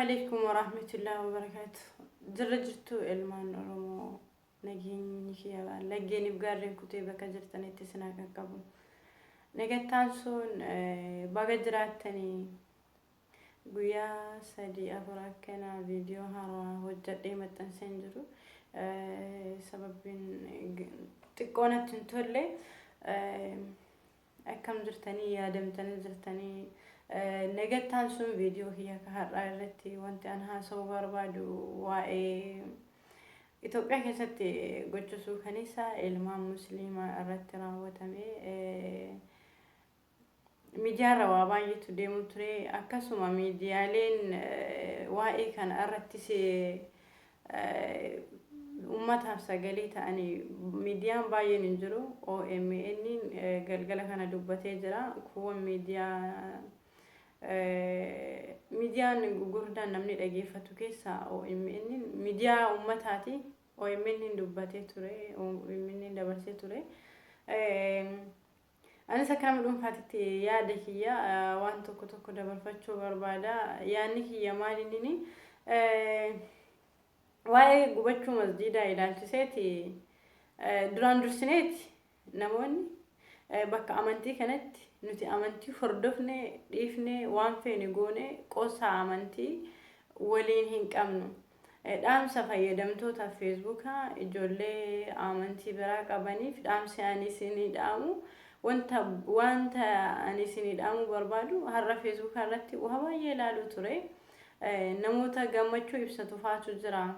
عليكم ورحمة الله وبركاته. درجتو إلمان رمو نجيني كيا لجيني بقارن كتيبة كجرتني تسنا كقبل نجتان سون بقدراتني قويا سدي أفركنا فيديو هارا وجدي متن سنجرو سببين تكونت تنتولي أكم جرتني يا دم تنزرتني نجتان سون فيديو هي كهرّرتي وانت أنها صور بعدو واي إثيوبيا كست قدسو كنيسة إلما مسلمة الرتنا وتمي ميديا روابان يتديمو تري أكسوما ميديالين واي كان الرتسي أمتها سجلي تاني ميديا باين نجرو أو إني قلقلة كان دوبتي جرا هو ميديا ميديا نقولنا نمني رجيفة كيسا أو إني ميديا أمتاتي أو إني دوبتي تري أو إني دبرتي تري أنا سكرم لهم فاتتي يا دكيا وانتو كتو دبر فتشو بربادا يعني هي ماليني واي قبتشو مسجدا إلى تسيتي دران درسنيت نموني بك أمانتي كانت نتي أمانتي فردفني ديفني وانفيني قوني قوسا أمانتي ولين هنك أمنو دام سفايا دمتو تا فيسبوكا إجولي أمانتي براك أباني في دام سياني سيني دامو وانتا أني سيني دامو بربادو هرّا فيسبوكا رتي وهوا يلالو تري نموتا قمتشو يبسطو فاتو جرا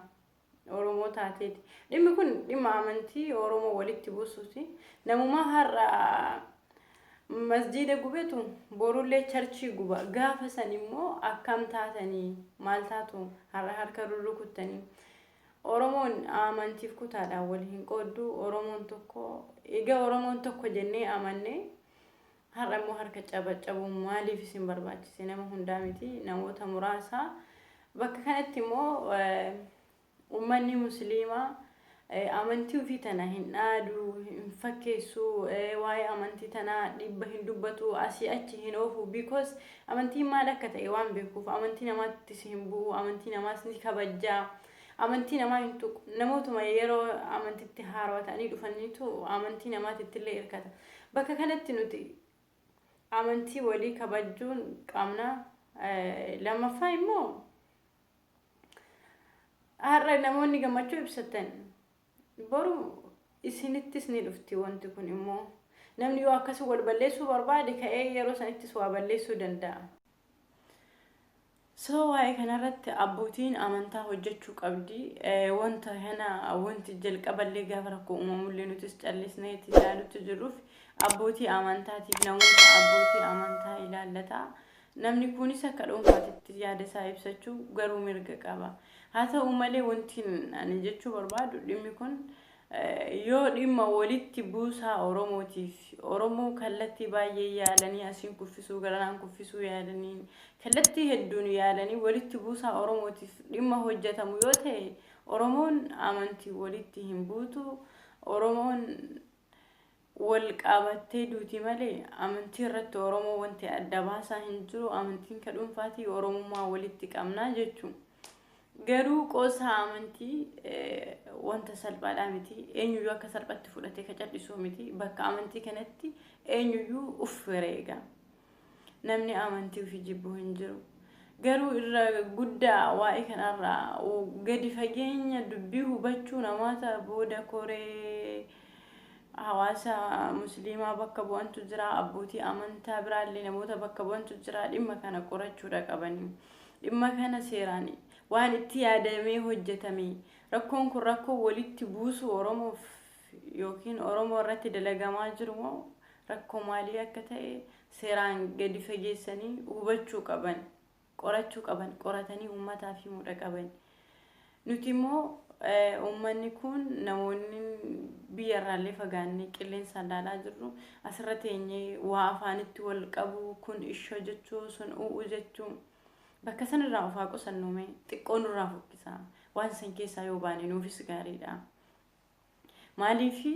أورومو تاتيتي لما يكون لما أمانتي أورومو ولدتي بوسوتي نمو ما هرّا مسجد قبيتو بورولي تشرشي قبا غافة سنمو أكام تاتني مالتاتو هر كرورو كتني أورومون آمانتيف كتاد أولهن قدو أورومون توكو إيجا أورومون توكو جني آماني هرمو هركتشابت أبو مالي في سنبرباتي سينما هندامتي نموتا مراسا بكا كانت مو أماني مسلمة أمانتي في تنا هنادو فكيسو واي أمانتي تنا لبهن دبتو أسي أتشي هنوفو because أمانتي ما لك تأيوان بيكوف أمانتي نما تسهمبو أمانتي نما سنك بجا أمانتي نما ينتو نموتو ما يرو أمانتي تهار وتاني دفنيتو أمانتي نما تتلي إركاتا بكا كانت نوتي أمانتي ولي كبجون قامنا لما فايمو هرّا نموني قمتشو يبستن برو إسنتي سنين أفتي وانتو كن إمو نمني واكسو والبلسو بربادي كأي يرو سنتي سوا بلسو دندا هاي كان رت أبوتين أمانتا وجدتشو قبدي وانتا هنا وانت جل قبل لي غفركو أممولي نتسجلس نيتي لالو تجروف أبوتي أمانتا تبنوتا أبوتي أمانتا إلى اللتا نمني كوني سكرون فاتت زيادة سايب سچو غرو مرغ قبا هذا أمالي وانتين أنا جدتشو بربادو لم يكن yoo dhimma walitti buusaa Oromootiif Oromoo kallattii baay'ee yaalanii asiin kuffisuu garanaan kuffisuu yaalanii kallattii hedduun yaalanii walitti buusaa Oromootiif dhimma hojjetamu yoo ta'e Oromoon amantii walitti hin buutu Oromoon wal qabattee duuti malee amantii irratti Oromoo wanti adda baasaa hin jiru amantiin ka dhuunfaatii Oromummaa walitti qabnaa jechuun garuu qoosa amantii wanta salphaadhaa miti eenyuyyuu akka salphatti fudhatee ka callisuu miti bakka amantii kanatti eenyuyyuu uffireega namni amantii ofii jibbuu hin jiru garuu irra guddaa waa'ee kanarraa gadi fageenya dubbii hubachuu namoota booda koree hawaasa musliimaa bakka bu'antu jira abbootii amantaa biraallee namoota bakka bu'antu jira dhimma kana qorachuudha qabanii dhimma kana seeraanii waan itti yaadamee hojjetamee rakkoon kun rakkoo walitti buusu Oromoof yookiin Oromoo irratti dalagamaa jiru moo rakkoo maalii akka ta'e seeraan gadi fageessanii hubachuu qaban qorachuu qaban qoratanii uummataaf himuu qaban nuti immoo uummanni kun namoonni biyya irraallee fagaannee qilleensa ilaalaa jirru asirratti eenyee waa afaanitti wal qabu kun ishoo jechuu sun u'u jechuu bakka sanarraa ofaa qusannume xiqqoo nurraa fokkisa waan san keessaa yoo baane nuufis gaariidha maaliifi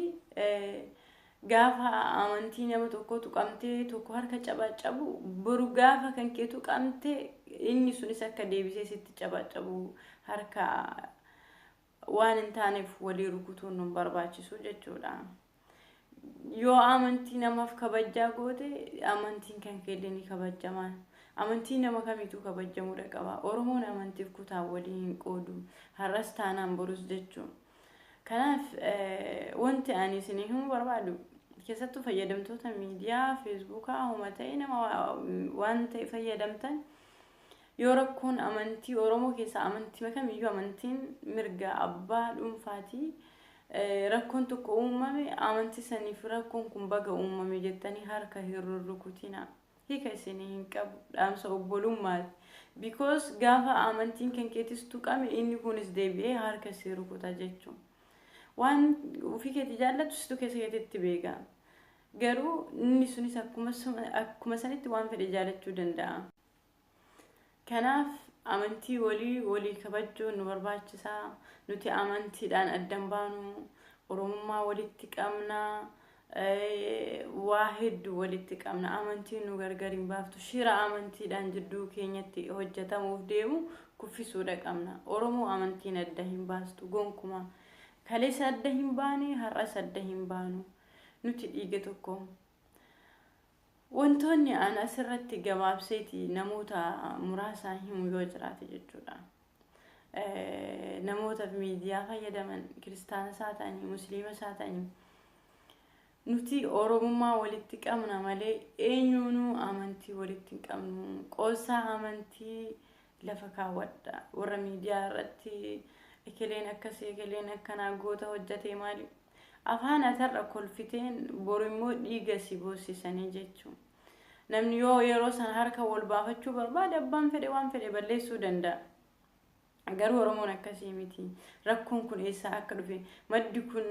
gaafa amantii nama tokko tuqamtee tokko harka cabacabu boru gaafa kan kee tuqamtee inni sunis akka deebisee sitti cabacabu harka waan hin taaneef walii rukutuun nu barbaachisu jechuudha. Yoo amantii namaaf kabajaa goote amantiin kan keellee ni kabajamaan. Amantii nama kamiitu kabajamuu qaba. Oromoon amantiif kutaa walii hin qoodu. Har'as taanaan borus jechuudha. Kanaaf wanti ani isinii himuu barbaadu keessattuu fayyadamtoota miidiyaa feesbuukaa homa ta'e nama waan ta'e fayyadamtan yoo rakkoon amantii Oromoo keessa amantii kamiyyuu amantiin mirga abbaa dhuunfaatii rakkoon tokko uumame amantii saniif rakkoon kun baga uumame jettanii harka hin rukutina. Hiika isinii hin qabu dhaamsa obbolummaati. Because gaafa amantiin kan keetis tuqame inni kunis deebi'ee harka si rukuta jechuudha. Waan ofii keetii jaallatu situ keessa keetitti beeka. Garuu inni sunis akkuma sanitti waan fedhe jaallachuu danda'a. Kanaaf amantii walii kabajuun nu barbaachisa. Nuti amantiidhaan addan baanu, Oromummaa walitti qabna, waa hedduu walitti qabna. Amantiin nu gargar hin baaftu. Shira amantiidhaan jidduu keenyatti hojjetamuuf deemu kuffisuudha qabna. Oromoo amantiin adda hin baastu gonkumaa. Kaleessa adda hin baane har'as adda hin baanu. Nuti dhiiga tokko. Wantoonni aan asirratti gabaabseeti namoota muraasaa himu yoo jiraate jechuudha. Namoota miidiyaa fayyadaman kiristaanas haa ta'anii musliimas haa ta'anii nuti Oromummaa walitti qabna malee eenyuunuu amantii walitti hin qabnu. Qoosaa amantii lafa kaawwadha. Warra miidiyaa irratti ekeleen akkasii ekeleen akkanaa goota hojjate maali? Afaan atarra kolfiteen boru immoo dhiiga si boosisanii jechuudha. Namni yoo yeroo sana harka wal baafachuu barbaade abbaan fedhe waan fedhe balleessuu danda'a. Garuu Oromoon akkasii miti. Rakkoon kun eessaa akka dhufe maddi kun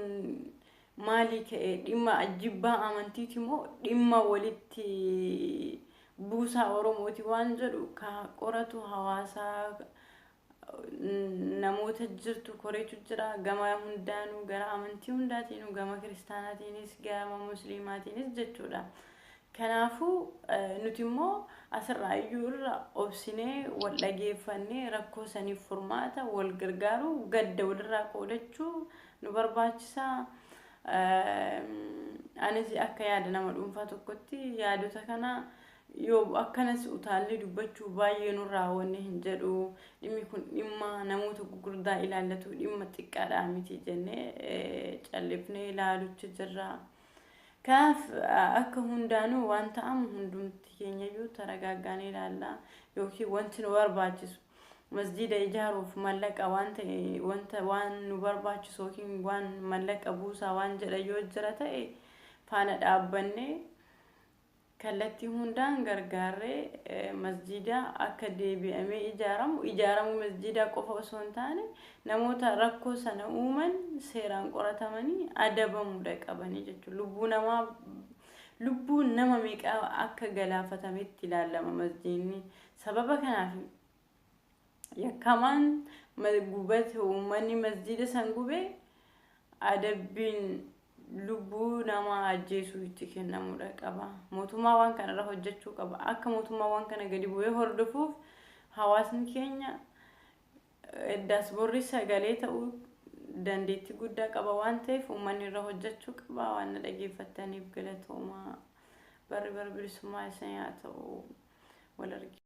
maalii ka'e dhimma ajibbaa amantiiti moo dhimma walitti buusaa Oromooti waan jedhu ka qoratu hawaasaa namoota jirtu koreetu jira gama hundaanuu gara amantii hundaatiinuu gama kiristaanaatiinis gama musliimaatiinis jechuudha. Kanaafuu nuti immoo asirraa iyyuu irra obsinee wal dhageeffannee rakkoo saniif furmaata wal gargaaru gadda walirraa qoodachuu nu barbaachisa. Anis akka yaada nama dhuunfaa tokkotti yaadota kana yoo akkanas utaallee dubbachuu baay'ee nurraa wanne hin jedhu dhimmi kun dhimma namoota gurguddaa ilaallatu dhimma xiqqaadhaa miti jennee callifnee ilaaluutti jirra. Kanaaf akka hundaanuu waan ta'amu hundumti keenyayyuu taragaaggaanee ilaalla yookiin wanti nu barbaachisu masjida ijaaruuf mallaqa waan ta'e wanta waan nu barbaachisu yookiin waan mallaqa buusaa waan jedha yoo jira ta'e faana dhaabbannee kallattii hundaan gargaarree masjida akka deebi'amee ijaaramu masjida qofa osoo hin taane namoota rakkoo sana uuman seeraan qoratamanii adabamuudha qabanii jechuudha. Lubbuun nama meeqaa akka galaafatametti ilaalama masjidni. Sababa kanaaf yakkamaan gubate uummanni masjida san gube adabbiin lubbuu nama ajjeesuu itti kennamuudha qaba. Mootummaa waan kana irra hojjechuu qaba. Akka mootummaa waan kana gadi bu'ee hordofuuf hawaasni keenya daasborri sagalee ta'uu dandeettii guddaa qaba waan ta'eef uummanni irra hojjechuu qaba. Waan dhaggeeffataniif galatoomaa. Barri bilisummaa isin haa ta'u wal argina.